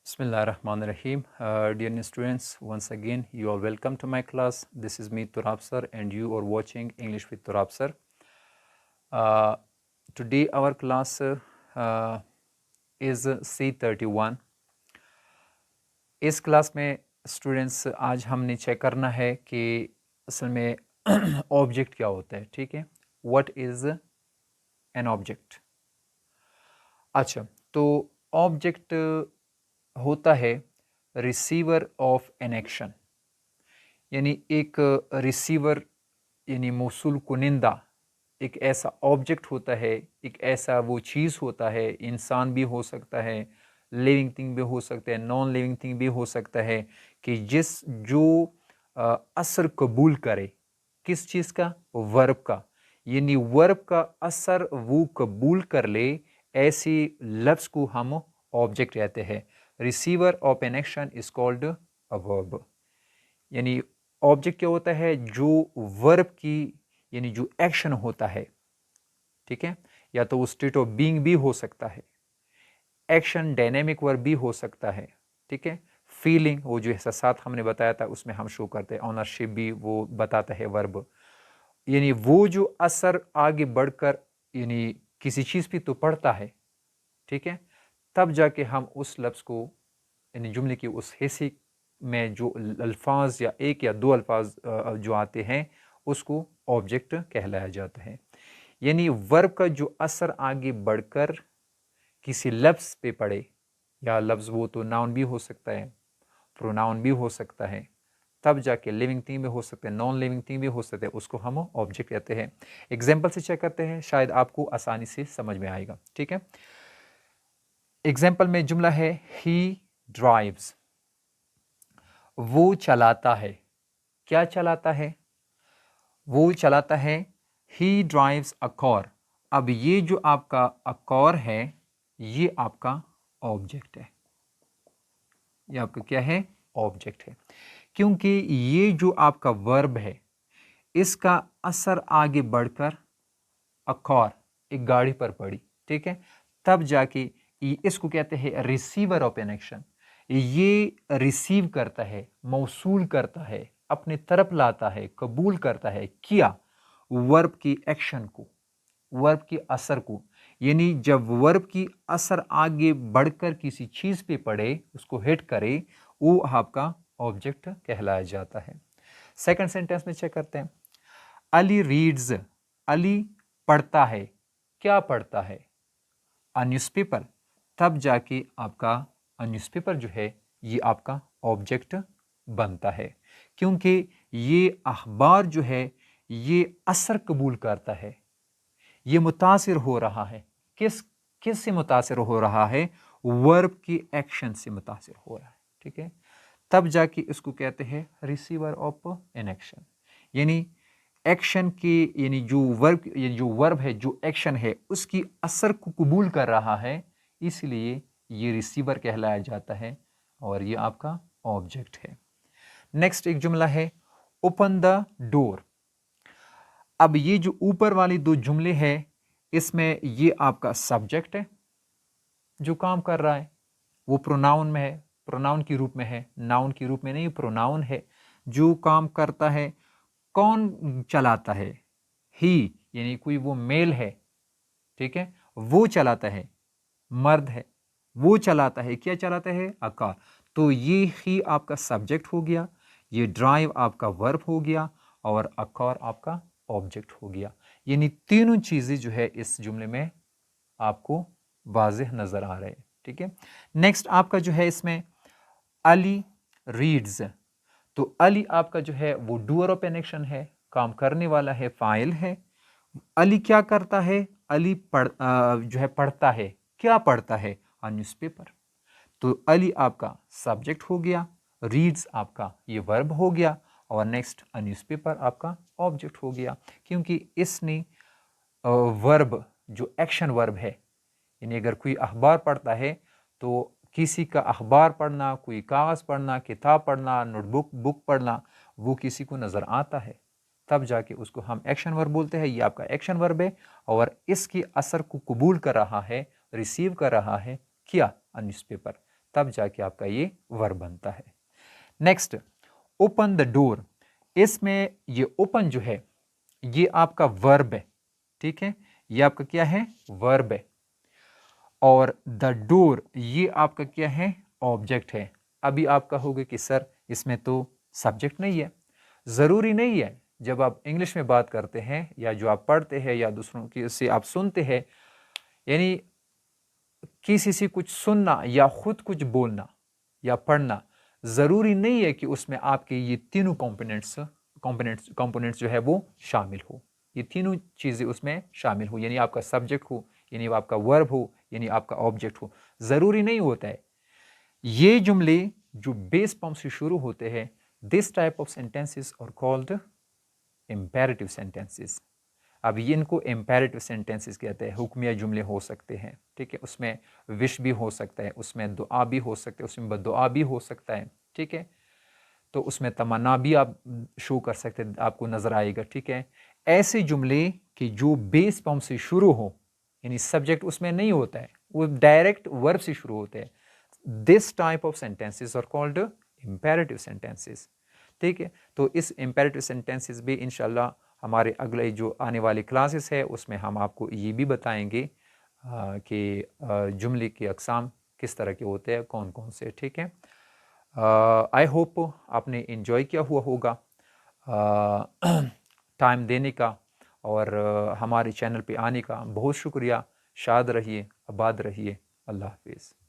Bismillahirrahmanirrahim. Dear students, once again you are welcome to my class. This is me Turab sir and you are watching English with Turab sir. Today our class is C31. इस class में students आज हमने check करना है कि असल में object क्या होता है. ठीक है, व्हाट इज एन ऑब्जेक्ट. अच्छा, तो ऑब्जेक्ट होता है रिसीवर ऑफ एन एक्शन, यानी एक रिसीवर यानी मौसूल कुनिंदा एक ऐसा ऑब्जेक्ट होता है, एक ऐसा वो चीज़ होता है. इंसान भी हो सकता है, लिविंग थिंग भी हो सकता है, नॉन लिविंग थिंग भी हो सकता है कि जो असर कबूल करे किस चीज़ का, वर्ब का, यानी वर्ब का असर वो कबूल कर ले, ऐसी लफ्ज़ को हम ऑब्जेक्ट कहते हैं. Receiver of an action is called a verb. यानी ऑब्जेक्ट क्या होता है, जो वर्ब की यानी जो एक्शन होता है. ठीक है, या तो वो स्टेट ऑफ बीइंग भी हो सकता है, एक्शन डायनेमिक वर्ब भी हो सकता है. ठीक है, फीलिंग वो जो एहसास हमने बताया था उसमें हम शो करते हैं, ऑनरशिप भी वो बताता है वर्ब. यानी वो जो असर आगे बढ़कर यानी किसी चीज़ पे तो पड़ता है. ठीक है, तब जाके हम उस लफ्ज़ को यानी जुमले की उस हिस्से में जो अल्फाज या एक या दो अल्फाज जो आते हैं उसको ऑब्जेक्ट कहलाया जाता है. यानी वर्ब का जो असर आगे बढ़कर किसी लफ्ज़ पे पड़े, या लफ्ज़ वो तो नाउन भी हो सकता है, प्रोनाउन भी हो सकता है, तब जाके लिविंग थिंग भी हो सकते हैं, नॉन लिविंग थिंग भी हो सकते हैं, उसको हम ऑब्जेक्ट कहते हैं. एग्जाम्पल से चेक करते हैं, शायद आपको आसानी से समझ में आएगा. ठीक है, एग्जाम्पल में जुमला है ही ड्राइव्स, वो चलाता है. क्या चलाता है, वो चलाता है. ही ड्राइव्स अ कार. अब ये जो आपका अ कार है ये आपका ऑब्जेक्ट है, ये आपका क्या है, ऑब्जेक्ट है, क्योंकि ये जो आपका वर्ब है इसका असर आगे बढ़कर अ कार एक गाड़ी पर पड़ी. ठीक है, तब जाके इसको कहते हैं रिसीवर ऑफ एन एक्शन. ये रिसीव करता है, मौसूल करता है, अपने तरफ लाता है, कबूल करता है किया वर्ब की एक्शन को, वर्ब की असर को. यानी जब वर्ब की असर आगे बढ़कर किसी चीज पे पड़े, उसको हिट करे, वो आपका ऑब्जेक्ट कहलाया जाता है. सेकंड सेंटेंस में चेक करते हैं. अली रीड्स, अली पढ़ता है. क्या पढ़ता है, अ न्यूज़पेपर. तब जाके आपका अ न्यूज़पेपर जो है ये आपका ऑब्जेक्ट बनता है, क्योंकि ये अखबार जो है ये असर कबूल करता है, ये मुतासिर हो रहा है. किस किस से मुतासिर हो रहा है, वर्ब की एक्शन से मुतासिर हो रहा है. ठीक है, तब जाके इसको कहते हैं रिसीवर ऑफ एन एक्शन. यानी एक्शन की यानी जो वर्ब है, जो एक्शन है उसकी असर को कबूल कर रहा है, इसलिए ये रिसीवर कहलाया जाता है और ये आपका ऑब्जेक्ट है. नेक्स्ट एक जुमला है ओपन द डोर. अब ये जो ऊपर वाली दो जुमले हैं इसमें ये आपका सब्जेक्ट है जो काम कर रहा है, वो प्रोनाउन में है, प्रोनाउन के रूप में है, नाउन के रूप में नहीं, प्रोनाउन है जो काम करता है. कौन चलाता है, ही यानी कोई वो मेल है. ठीक है, वो चलाता है, मर्द है, वो चलाता है. क्या चलाता है, अ कार. तो ये ही आपका सब्जेक्ट हो गया, ये ड्राइव आपका वर्ब हो गया और अ कार आपका ऑब्जेक्ट हो गया. यानी तीनों चीजें जो है इस जुमले में आपको वाज़ेह नजर आ रहे हैं. ठीक है, नेक्स्ट आपका जो है इसमें अली रीड्स. तो अली आपका जो है वो डूअर ऑफ एन एक्शन है, काम करने वाला है, फाइल है. अली क्या करता है, अली जो है पढ़ता है. क्या पढ़ता है, अ न्यूज़पेपर. तो अली आपका सब्जेक्ट हो गया, रीड्स आपका ये वर्ब हो गया और नेक्स्ट अ न्यूज़पेपर आपका ऑब्जेक्ट हो गया, क्योंकि इसने वर्ब जो एक्शन वर्ब है, यानी अगर कोई अखबार पढ़ता है तो किसी का अखबार पढ़ना, कोई कागज़ पढ़ना, किताब पढ़ना, नोटबुक बुक पढ़ना, वो किसी को नज़र आता है, तब जाके उसको हम एक्शन वर्ब बोलते हैं. ये आपका एक्शन वर्ब है और इसकी असर को कबूल कर रहा है, रिसीव कर रहा है, क्या, अ न्यूज़पेपर. तब जाके आपका ये वर्ब बनता है। Next, open the door. इसमें ये ओपन जो है ये आपका वर्ब है, ठीक है, ये आपका क्या है, वर्ब है। और द डोर ये आपका क्या है, ऑब्जेक्ट है। अभी आप कहोगे कि सर इसमें तो सब्जेक्ट नहीं है। ज़रूरी नहीं है, जब आप इंग्लिश में बात करते हैं या जो आप पढ़ते हैं या दूसरों की से आप सुनते हैं, यानी किसी से कुछ सुनना या खुद कुछ बोलना या पढ़ना, ज़रूरी नहीं है कि उसमें आपके ये तीनों कंपोनेंट्स जो है वो शामिल हो, ये तीनों चीज़ें उसमें शामिल हो, यानी आपका सब्जेक्ट हो, यानी आपका वर्ब हो, यानी आपका ऑब्जेक्ट हो। ज़रूरी नहीं होता है। ये जुमले जो बेस फॉर्म से शुरू होते हैं, this type of sentences are called imperative sentences. अब ये इनको इम्पेरेटिव सेंटेंसेस कहते हैं। हुक्मिया जुमले हो सकते हैं, ठीक है, उसमें विश भी हो सकता है, उसमें दुआ भी हो सकता है, उसमें बदुआ भी हो सकता है, ठीक है, तो उसमें तमन्ना भी आप शो कर सकते हैं, आपको नजर आएगा, ठीक है। ऐसे जुमले कि जो बेस फॉर्म से शुरू हो, यानी सब्जेक्ट उसमें नहीं होता है, वो डायरेक्ट वर्ब से शुरू होते हैं, this type of sentences are called imperative sentences, ठीक है। तो इस इम्पेरेटिव सेंटेंसेस भी इंशाल्लाह हमारे अगले जो आने वाली क्लासेस है उसमें हम आपको ये भी बताएंगे कि जुमले की अक़साम किस तरह के होते हैं, कौन कौन से, ठीक है। आई होप आपने इन्जॉय किया हुआ होगा टाइम देने का, और हमारे चैनल पे आने का बहुत शुक्रिया। शाद रहिए, आबाद रहिए। अल्लाह हाफिज़।